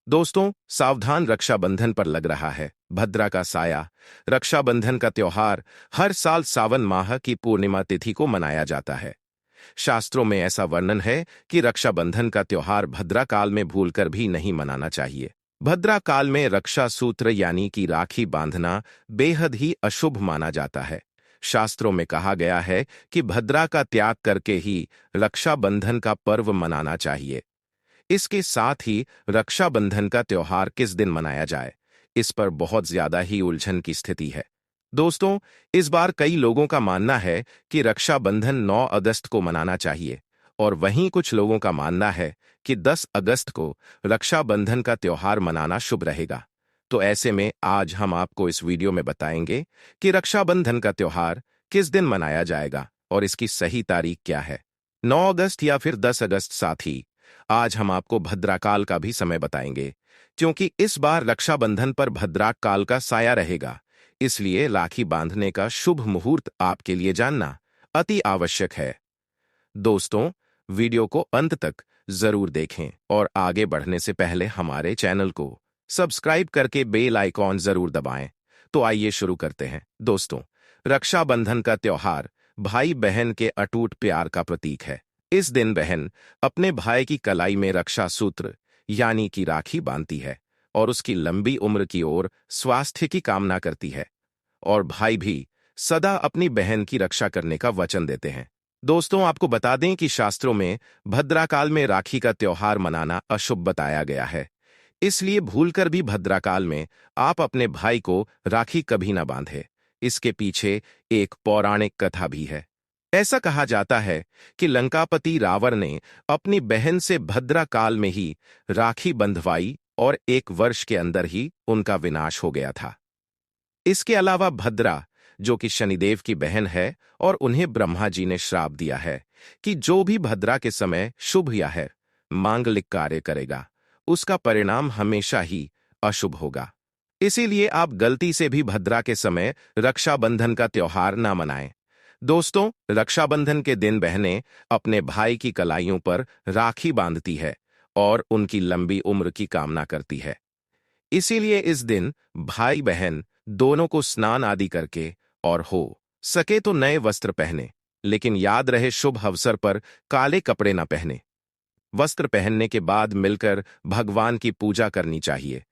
दोस्तों, सावधान, रक्षाबंधन पर लग रहा है भद्रा का साया। रक्षाबंधन का त्योहार हर साल सावन माह की पूर्णिमा तिथि को मनाया जाता है। शास्त्रों में ऐसा वर्णन है कि रक्षाबंधन का त्योहार भद्रा काल में भूलकर भी नहीं मनाना चाहिए। भद्रा काल में रक्षा सूत्र यानी कि राखी बांधना बेहद ही अशुभ माना जाता है। शास्त्रों में कहा गया है कि भद्रा का त्याग करके ही रक्षाबंधन का पर्व मनाना चाहिए। इसके साथ ही रक्षाबंधन का त्योहार किस दिन मनाया जाए, इस पर बहुत ज्यादा ही उलझन की स्थिति है। दोस्तों, इस बार कई लोगों का मानना है कि रक्षाबंधन 9 अगस्त को मनाना चाहिए और वहीं कुछ लोगों का मानना है कि 10 अगस्त को रक्षाबंधन का त्योहार मनाना शुभ रहेगा। तो ऐसे में आज हम आपको इस वीडियो में बताएंगे कि रक्षाबंधन का त्योहार किस दिन मनाया जाएगा और इसकी सही तारीख क्या है, 9 अगस्त या फिर 10 अगस्त। साथ ही आज हम आपको भद्राकाल का भी समय बताएंगे, क्योंकि इस बार रक्षाबंधन पर भद्राक काल का साया रहेगा। इसलिए राखी बांधने का शुभ मुहूर्त आपके लिए जानना अति आवश्यक है। दोस्तों, वीडियो को अंत तक जरूर देखें और आगे बढ़ने से पहले हमारे चैनल को सब्सक्राइब करके बेल आइकॉन जरूर दबाएं। तो आइए शुरू करते हैं। दोस्तों, रक्षाबंधन का त्योहार भाई बहन के अटूट प्यार का प्रतीक है। इस दिन बहन अपने भाई की कलाई में रक्षा सूत्र यानी कि राखी बांधती है और उसकी लंबी उम्र की ओर स्वास्थ्य की कामना करती है, और भाई भी सदा अपनी बहन की रक्षा करने का वचन देते हैं। दोस्तों, आपको बता दें कि शास्त्रों में भद्राकाल में राखी का त्योहार मनाना अशुभ बताया गया है। इसलिए भूलकर भी भद्राकाल में आप अपने भाई को राखी कभी न बांधे। इसके पीछे एक पौराणिक कथा भी है। ऐसा कहा जाता है कि लंकापति रावण ने अपनी बहन से भद्राकाल में ही राखी बंधवाई और 1 वर्ष के अंदर ही उनका विनाश हो गया था। इसके अलावा भद्रा, जो कि शनिदेव की बहन है, और उन्हें ब्रह्मा जी ने श्राप दिया है कि जो भी भद्रा के समय शुभ या है मांगलिक कार्य करेगा, उसका परिणाम हमेशा ही अशुभ होगा। इसीलिए आप गलती से भी भद्रा के समय रक्षाबंधन का त्योहार ना मनाएं। दोस्तों, रक्षाबंधन के दिन बहनें अपने भाई की कलाइयों पर राखी बांधती है और उनकी लंबी उम्र की कामना करती है। इसीलिए इस दिन भाई बहन दोनों को स्नान आदि करके और हो सके तो नए वस्त्र पहने, लेकिन याद रहे शुभ अवसर पर काले कपड़े न पहने। वस्त्र पहनने के बाद मिलकर भगवान की पूजा करनी चाहिए।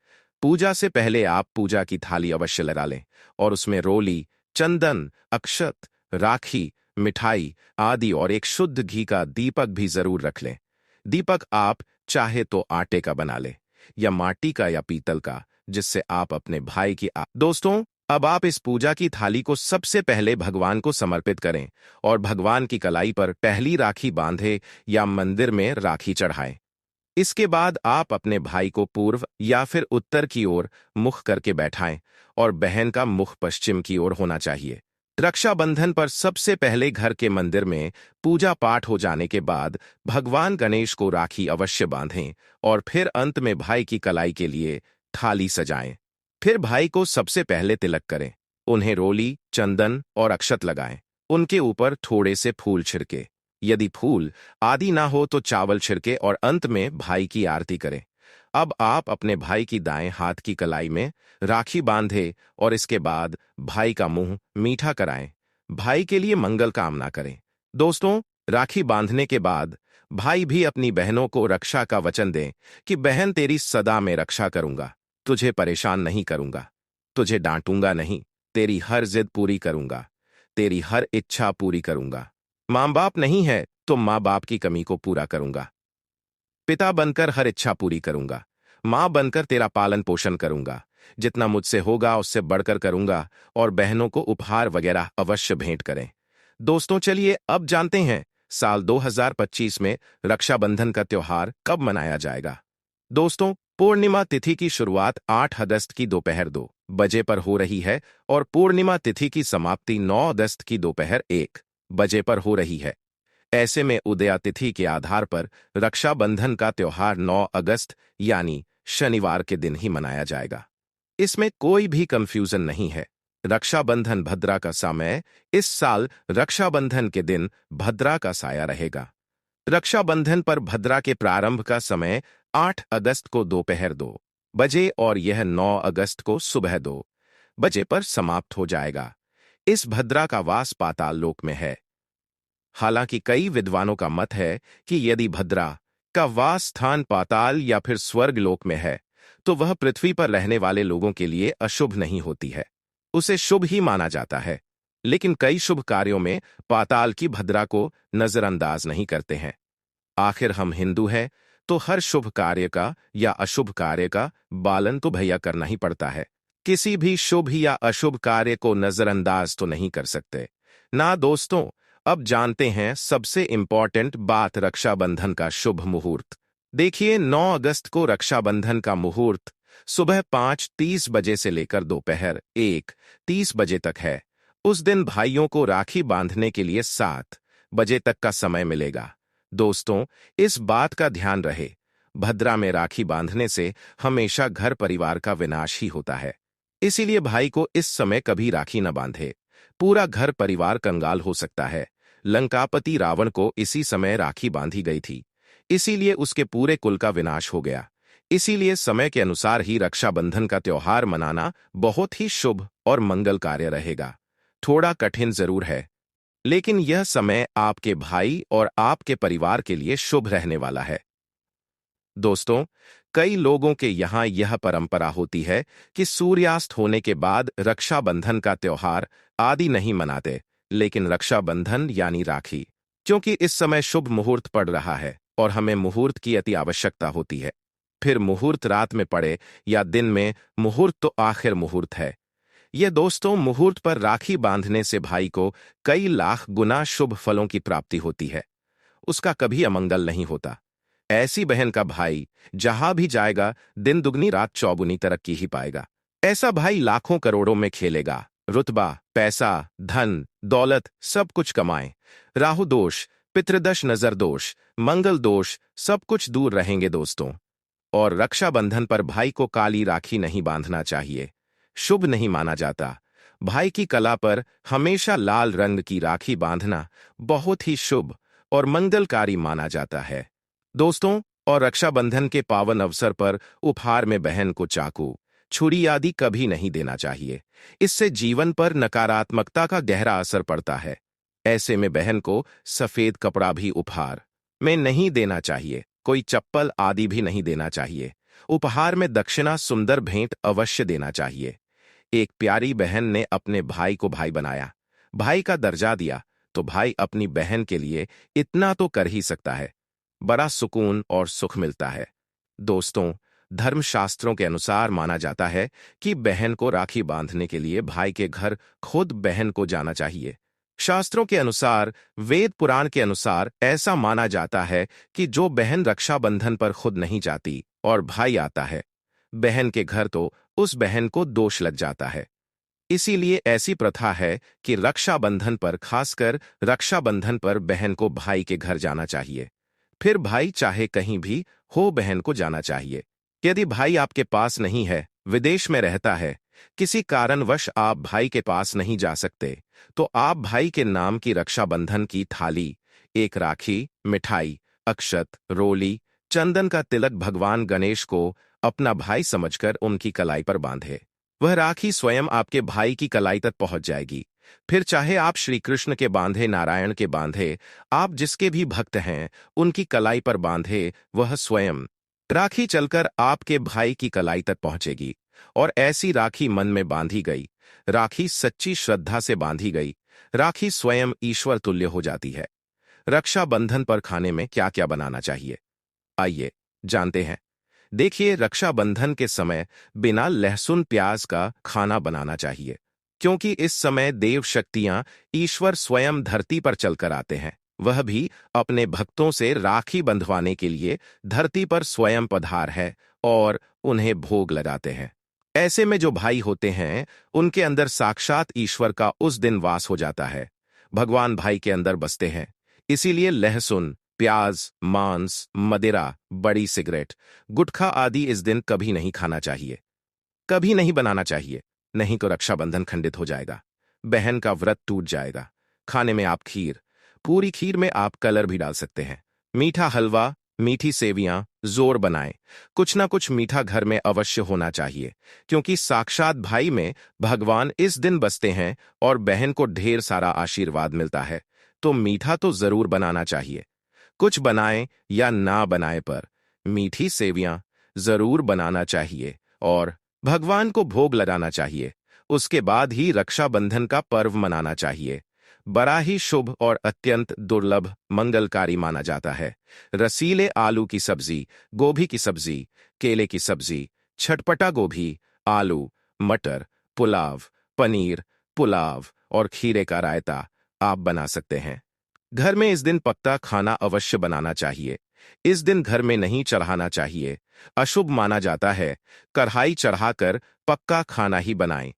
पूजा से पहले आप पूजा की थाली अवश्य लगा लें और उसमें रोली, चंदन, अक्षत, राखी, मिठाई आदि और एक शुद्ध घी का दीपक भी जरूर रख लें। दीपक आप चाहे तो आटे का बना लें या माटी का या पीतल का, जिससे आप अपने भाई की दोस्तों, अब आप इस पूजा की थाली को सबसे पहले भगवान को समर्पित करें और भगवान की कलाई पर पहली राखी बांधे या मंदिर में राखी चढ़ाएं। इसके बाद आप अपने भाई को पूर्व या फिर उत्तर की ओर मुख करके बैठाएं और बहन का मुख पश्चिम की ओर होना चाहिए। रक्षाबंधन पर सबसे पहले घर के मंदिर में पूजा पाठ हो जाने के बाद भगवान गणेश को राखी अवश्य बांधें और फिर अंत में भाई की कलाई के लिए थाली सजाएं। फिर भाई को सबसे पहले तिलक करें, उन्हें रोली, चंदन और अक्षत लगाएं। उनके ऊपर थोड़े से फूल छिड़के, यदि फूल आदि ना हो तो चावल छिड़के और अंत में भाई की आरती करें। अब आप अपने भाई की दाएं हाथ की कलाई में राखी बांधे और इसके बाद भाई का मुंह मीठा कराएं। भाई के लिए मंगल कामना करें। दोस्तों, राखी बांधने के बाद भाई भी अपनी बहनों को रक्षा का वचन दें कि बहन, तेरी सदा मैं रक्षा करूंगा, तुझे परेशान नहीं करूंगा, तुझे डांटूंगा नहीं, तेरी हर जिद पूरी करूंगा, तेरी हर इच्छा पूरी करूंगा। माँ बाप नहीं है तो माँ बाप की कमी को पूरा करूंगा, पिता बनकर हर इच्छा पूरी करूंगा, मां बनकर तेरा पालन पोषण करूंगा, जितना मुझसे होगा उससे बढ़कर करूंगा, और बहनों को उपहार वगैरह अवश्य भेंट करें। दोस्तों, चलिए अब जानते हैं साल 2025 में रक्षाबंधन का त्योहार कब मनाया जाएगा। दोस्तों, पूर्णिमा तिथि की शुरुआत 8 अगस्त की दोपहर 2 बजे पर हो रही है और पूर्णिमा तिथि की समाप्ति 9 अगस्त की दोपहर 1 बजे पर हो रही है। ऐसे में उदया तिथि के आधार पर रक्षाबंधन का त्योहार 9 अगस्त यानी शनिवार के दिन ही मनाया जाएगा। इसमें कोई भी कंफ्यूजन नहीं है। रक्षाबंधन भद्रा का समय इस साल रक्षाबंधन के दिन भद्रा का साया रहेगा। रक्षाबंधन पर भद्रा के प्रारंभ का समय 8 अगस्त को दोपहर 2 बजे और यह 9 अगस्त को सुबह 2 बजे पर समाप्त हो जाएगा। इस भद्रा का वास पाताल लोक में है। हालांकि कई विद्वानों का मत है कि यदि भद्रा का वास स्थान पाताल या फिर स्वर्ग लोक में है तो वह पृथ्वी पर रहने वाले लोगों के लिए अशुभ नहीं होती है, उसे शुभ ही माना जाता है। लेकिन कई शुभ कार्यों में पाताल की भद्रा को नजरअंदाज नहीं करते हैं। आखिर हम हिंदू हैं तो हर शुभ कार्य का या अशुभ कार्य का पालन तो भैया करना ही पड़ता है। किसी भी शुभ या अशुभ कार्य को नजरअंदाज तो नहीं कर सकते ना दोस्तों। अब जानते हैं सबसे इंपॉर्टेंट बात, रक्षाबंधन का शुभ मुहूर्त। देखिए 9 अगस्त को रक्षाबंधन का मुहूर्त सुबह 5:30 बजे से लेकर दोपहर 1:30 बजे तक है। उस दिन भाइयों को राखी बांधने के लिए 7 बजे तक का समय मिलेगा। दोस्तों, इस बात का ध्यान रहे, भद्रा में राखी बांधने से हमेशा घर परिवार का विनाश ही होता है। इसीलिए भाई को इस समय कभी राखी न बांधे, पूरा घर परिवार कंगाल हो सकता है। लंकापति रावण को इसी समय राखी बांधी गई थी, इसीलिए उसके पूरे कुल का विनाश हो गया। इसीलिए समय के अनुसार ही रक्षाबंधन का त्योहार मनाना बहुत ही शुभ और मंगल कार्य रहेगा। थोड़ा कठिन जरूर है, लेकिन यह समय आपके भाई और आपके परिवार के लिए शुभ रहने वाला है। दोस्तों, कई लोगों के यहाँ यह परंपरा होती है कि सूर्यास्त होने के बाद रक्षाबंधन का त्योहार आदि नहीं मनाते, लेकिन रक्षाबंधन यानी राखी, क्योंकि इस समय शुभ मुहूर्त पड़ रहा है और हमें मुहूर्त की अति आवश्यकता होती है। फिर मुहूर्त रात में पड़े या दिन में, मुहूर्त तो आखिर मुहूर्त है। यह दोस्तों, मुहूर्त पर राखी बांधने से भाई को कई लाख गुना शुभ फलों की प्राप्ति होती है, उसका कभी अमंगल नहीं होता। ऐसी बहन का भाई जहां भी जाएगा दिन दुगनी रात चौगुनी तरक्की ही पाएगा। ऐसा भाई लाखों करोड़ों में खेलेगा, रुतबा, पैसा, धन दौलत सब कुछ कमाए। राहु दोष, पितृदोष, नजर दोष, मंगल दोष सब कुछ दूर रहेंगे दोस्तों। और रक्षाबंधन पर भाई को काली राखी नहीं बांधना चाहिए, शुभ नहीं माना जाता। भाई की कला पर हमेशा लाल रंग की राखी बांधना बहुत ही शुभ और मंगलकारी माना जाता है दोस्तों। और रक्षाबंधन के पावन अवसर पर उपहार में बहन को चाकू, छुरी आदि कभी नहीं देना चाहिए, इससे जीवन पर नकारात्मकता का गहरा असर पड़ता है। ऐसे में बहन को सफेद कपड़ा भी उपहार में नहीं देना चाहिए, कोई चप्पल आदि भी नहीं देना चाहिए। उपहार में दक्षिणा, सुंदर भेंट अवश्य देना चाहिए। एक प्यारी बहन ने अपने भाई को भाई बनाया, भाई का दर्जा दिया, तो भाई अपनी बहन के लिए इतना तो कर ही सकता है, बड़ा सुकून और सुख मिलता है। दोस्तों, धर्मशास्त्रों के अनुसार माना जाता है कि बहन को राखी बांधने के लिए भाई के घर खुद बहन को जाना चाहिए। शास्त्रों के अनुसार, वेद पुराण के अनुसार ऐसा माना जाता है कि जो बहन रक्षाबंधन पर खुद नहीं जाती और भाई आता है बहन के घर, तो उस बहन को दोष लग जाता है। इसीलिए ऐसी प्रथा है कि रक्षाबंधन पर, खासकर रक्षाबंधन पर बहन को भाई के घर जाना चाहिए। फिर भाई चाहे कहीं भी हो, बहन को जाना चाहिए। यदि भाई आपके पास नहीं है, विदेश में रहता है, किसी कारणवश आप भाई के पास नहीं जा सकते, तो आप भाई के नाम की रक्षाबंधन की थाली, एक राखी, मिठाई, अक्षत, रोली, चंदन का तिलक भगवान गणेश को अपना भाई समझकर उनकी कलाई पर बांधे। वह राखी स्वयं आपके भाई की कलाई तक पहुंच जाएगी। फिर चाहे आप श्री कृष्ण के बांधे, नारायण के बांधे, आप जिसके भी भक्त हैं उनकी कलाई पर बांधे, वह स्वयं राखी चलकर आपके भाई की कलाई तक पहुंचेगी। और ऐसी राखी मन में बांधी गई, राखी सच्ची श्रद्धा से बांधी गई, राखी स्वयं ईश्वर तुल्य हो जाती है। रक्षाबंधन पर खाने में क्या क्या बनाना चाहिए, आइए जानते हैं। देखिए, रक्षाबंधन के समय बिना लहसुन प्याज का खाना बनाना चाहिए, क्योंकि इस समय देव शक्तियां, ईश्वर स्वयं धरती पर चलकर आते हैं। वह भी अपने भक्तों से राखी बंधवाने के लिए धरती पर स्वयं पधार है और उन्हें भोग लगाते हैं। ऐसे में जो भाई होते हैं उनके अंदर साक्षात ईश्वर का उस दिन वास हो जाता है, भगवान भाई के अंदर बसते हैं। इसीलिए लहसुन, प्याज, मांस, मदिरा, बड़ी सिगरेट, गुटखा आदि इस दिन कभी नहीं खाना चाहिए, कभी नहीं बनाना चाहिए, नहीं तो रक्षाबंधन खंडित हो जाएगा, बहन का व्रत टूट जाएगा। खाने में आप खीर, पूरी खीर में आप कलर भी डाल सकते हैं, मीठा हलवा, मीठी सेवियां जोर बनाएं। कुछ ना कुछ मीठा घर में अवश्य होना चाहिए, क्योंकि साक्षात भाई में भगवान इस दिन बसते हैं और बहन को ढेर सारा आशीर्वाद मिलता है। तो मीठा तो जरूर बनाना चाहिए। कुछ बनाएं या ना बनाए पर मीठी सेवियां जरूर बनाना चाहिए और भगवान को भोग लगाना चाहिए। उसके बाद ही रक्षाबंधन का पर्व मनाना चाहिए। बड़ा ही शुभ और अत्यंत दुर्लभ मंगलकारी माना जाता है। रसीले आलू की सब्जी, गोभी की सब्जी, केले की सब्जी, छटपटा गोभी, आलू, मटर, पुलाव, पनीर, पुलाव और खीरे का रायता आप बना सकते हैं। घर में इस दिन पक्का खाना अवश्य बनाना चाहिए। इस दिन घर में नहीं चढ़ाना चाहिए, अशुभ माना जाता है। कढ़ाई चढ़ाकर पक्का खाना ही बनाएं।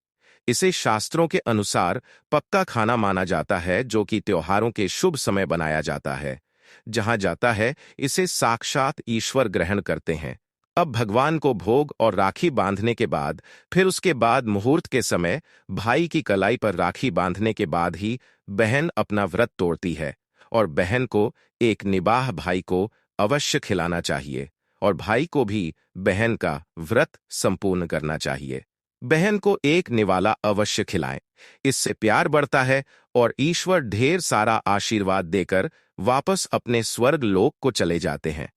इसे शास्त्रों के अनुसार पक्का खाना माना जाता है, जो कि त्योहारों के शुभ समय बनाया जाता है। जहां जाता है इसे साक्षात ईश्वर ग्रहण करते हैं। अब भगवान को भोग और राखी बांधने के बाद, फिर उसके बाद मुहूर्त के समय भाई की कलाई पर राखी बांधने के बाद ही बहन अपना व्रत तोड़ती है और बहन को एक निबाह भाई को अवश्य खिलाना चाहिए और भाई को भी बहन का व्रत संपूर्ण करना चाहिए। बहन को एक निवाला अवश्य खिलाएं। इससे प्यार बढ़ता है और ईश्वर ढेर सारा आशीर्वाद देकर वापस अपने स्वर्ग लोक को चले जाते हैं।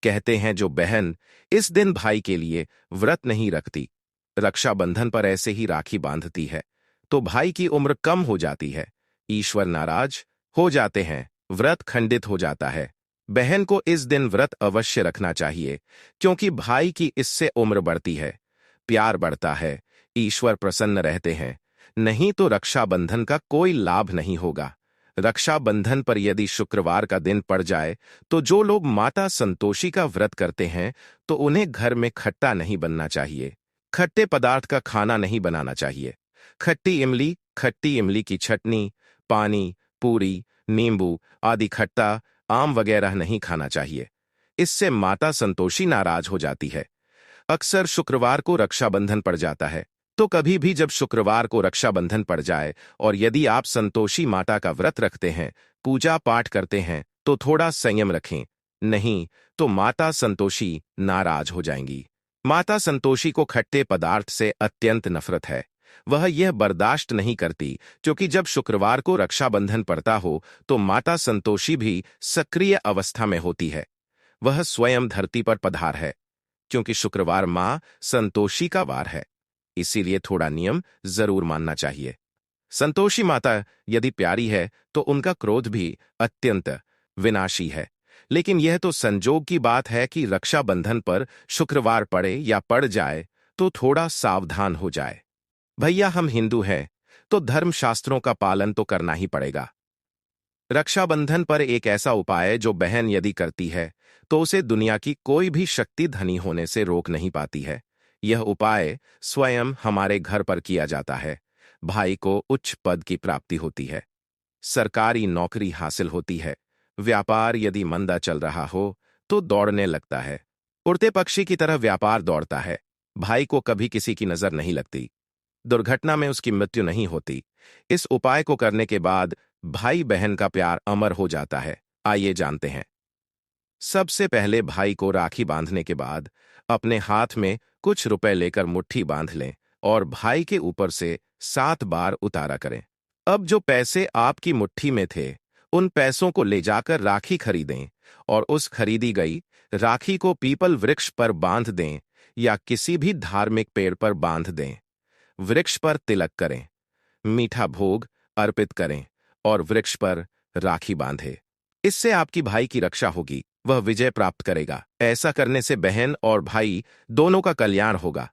कहते हैं जो बहन इस दिन भाई के लिए व्रत नहीं रखती, रक्षाबंधन पर ऐसे ही राखी बांधती है, तो भाई की उम्र कम हो जाती है, ईश्वर नाराज हो जाते हैं, व्रत खंडित हो जाता है। बहन को इस दिन व्रत अवश्य रखना चाहिए, क्योंकि भाई की इससे उम्र बढ़ती है, प्यार बढ़ता है, ईश्वर प्रसन्न रहते हैं। नहीं तो रक्षाबंधन का कोई लाभ नहीं होगा। रक्षाबंधन पर यदि शुक्रवार का दिन पड़ जाए तो जो लोग माता संतोषी का व्रत करते हैं तो उन्हें घर में खट्टा नहीं बनना चाहिए। खट्टे पदार्थ का खाना नहीं बनाना चाहिए। खट्टी इमली की चटनी, पानी, पूरी, नींबू आदि खट्टा, आम वगैरह नहीं खाना चाहिए। इससे माता संतोषी नाराज हो जाती है। अक्सर शुक्रवार को रक्षाबंधन पड़ जाता है, तो कभी भी जब शुक्रवार को रक्षाबंधन पड़ जाए और यदि आप संतोषी माता का व्रत रखते हैं, पूजा पाठ करते हैं, तो थोड़ा संयम रखें। नहीं तो माता संतोषी नाराज हो जाएंगी। माता संतोषी को खट्टे पदार्थ से अत्यंत नफरत है। वह यह बर्दाश्त नहीं करती, क्योंकि जब शुक्रवार को रक्षाबंधन पड़ता हो तो माता संतोषी भी सक्रिय अवस्था में होती है। वह स्वयं धरती पर पधार है, क्योंकि शुक्रवार मां संतोषी का वार है। इसीलिए थोड़ा नियम जरूर मानना चाहिए। संतोषी माता यदि प्यारी है तो उनका क्रोध भी अत्यंत विनाशी है। लेकिन यह तो संजोग की बात है कि रक्षाबंधन पर शुक्रवार पड़े या पड़ जाए तो थोड़ा सावधान हो जाए। भैया हम हिंदू हैं, तो धर्मशास्त्रों का पालन तो करना ही पड़ेगा। रक्षाबंधन पर एक ऐसा उपाय जो बहन यदि करती है तो उसे दुनिया की कोई भी शक्ति धनी होने से रोक नहीं पाती है। यह उपाय स्वयं हमारे घर पर किया जाता है। भाई को उच्च पद की प्राप्ति होती है, सरकारी नौकरी हासिल होती है, व्यापार यदि मंदा चल रहा हो तो दौड़ने लगता है, उड़ते पक्षी की तरह व्यापार दौड़ता है। भाई को कभी किसी की नजर नहीं लगती, दुर्घटना में उसकी मृत्यु नहीं होती। इस उपाय को करने के बाद भाई बहन का प्यार अमर हो जाता है। आइए जानते हैं। सबसे पहले भाई को राखी बांधने के बाद अपने हाथ में कुछ रुपए लेकर मुट्ठी बांध लें और भाई के ऊपर से 7 बार उतारा करें। अब जो पैसे आपकी मुट्ठी में थे उन पैसों को ले जाकर राखी खरीदें और उस खरीदी गई राखी को पीपल वृक्ष पर बांध दें या किसी भी धार्मिक पेड़ पर बांध दें। वृक्ष पर तिलक करें, मीठा भोग अर्पित करें और वृक्ष पर राखी बांधे। इससे आपकी भाई की रक्षा होगी, वह विजय प्राप्त करेगा। ऐसा करने से बहन और भाई दोनों का कल्याण होगा,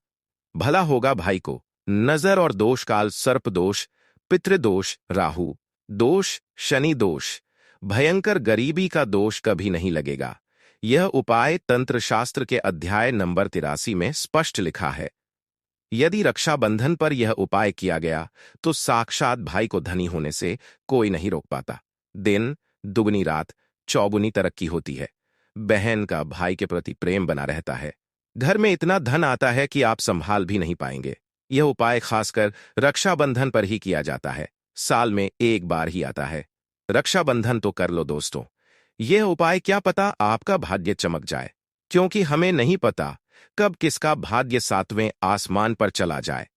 भला होगा। भाई को नजर और दोष काल, सर्प दोष, पितृदोष, राहु दोष, शनि दोष, भयंकर गरीबी का दोष कभी नहीं लगेगा। यह उपाय तंत्र शास्त्र के अध्याय नंबर 83 में स्पष्ट लिखा है। यदि रक्षाबंधन पर यह उपाय किया गया तो साक्षात भाई को धनी होने से कोई नहीं रोक पाता। दिन दुगनी, रात चौगुनी तरक्की होती है। बहन का भाई के प्रति प्रेम बना रहता है। घर में इतना धन आता है कि आप संभाल भी नहीं पाएंगे। यह उपाय खासकर रक्षाबंधन पर ही किया जाता है। साल में एक बार ही आता है। रक्षाबंधन तो कर लो दोस्तों, यह उपाय क्या पता आपका भाग्य चमक जाए, क्योंकि हमें नहीं पता कब किसका भाग्य सातवें आसमान पर चला जाए।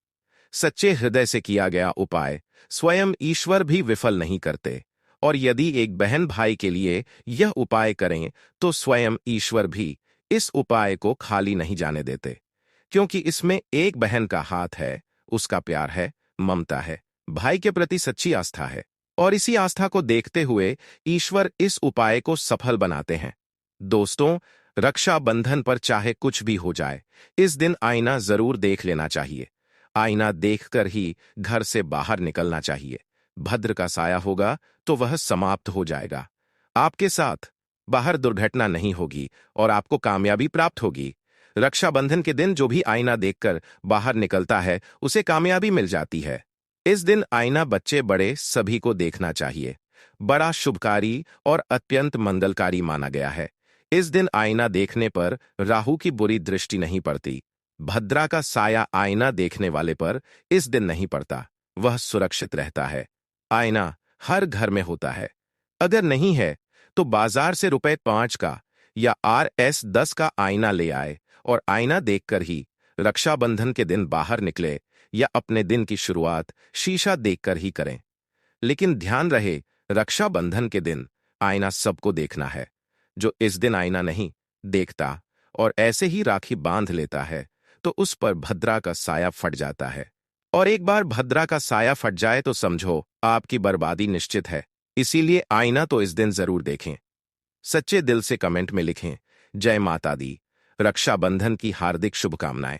सच्चे हृदय से किया गया उपाय स्वयं ईश्वर भी विफल नहीं करते, और यदि एक बहन भाई के लिए यह उपाय करें तो स्वयं ईश्वर भी इस उपाय को खाली नहीं जाने देते, क्योंकि इसमें एक बहन का हाथ है, उसका प्यार है, ममता है, भाई के प्रति सच्ची आस्था है, और इसी आस्था को देखते हुए ईश्वर इस उपाय को सफल बनाते हैं। दोस्तों, रक्षाबंधन पर चाहे कुछ भी हो जाए, इस दिन आईना जरूर देख लेना चाहिए। आईना देखकर ही घर से बाहर निकलना चाहिए। भद्र का साया होगा तो वह समाप्त हो जाएगा। आपके साथ बाहर दुर्घटना नहीं होगी और आपको कामयाबी प्राप्त होगी। रक्षाबंधन के दिन जो भी आईना देखकर बाहर निकलता है उसे कामयाबी मिल जाती है। इस दिन आईना बच्चे बड़े सभी को देखना चाहिए। बड़ा शुभकारी और अत्यंत मंगलकारी माना गया है। इस दिन आईना देखने पर राहु की बुरी दृष्टि नहीं पड़ती। भद्रा का साया आईना देखने वाले पर इस दिन नहीं पड़ता, वह सुरक्षित रहता है। आईना हर घर में होता है। अगर नहीं है तो बाजार से ₹5 का या RS10 का आईना ले आए और आईना देखकर ही रक्षाबंधन के दिन बाहर निकले, या अपने दिन की शुरुआत शीशा देखकर ही करें। लेकिन ध्यान रहे, रक्षाबंधन के दिन आईना सबको देखना है। जो इस दिन आईना नहीं देखता और ऐसे ही राखी बांध लेता है तो उस पर भद्रा का साया फट जाता है, और एक बार भद्रा का साया फट जाए तो समझो आपकी बर्बादी निश्चित है। इसीलिए आईना तो इस दिन जरूर देखें। सच्चे दिल से कमेंट में लिखें, जय माता दी। रक्षाबंधन की हार्दिक शुभकामनाएं।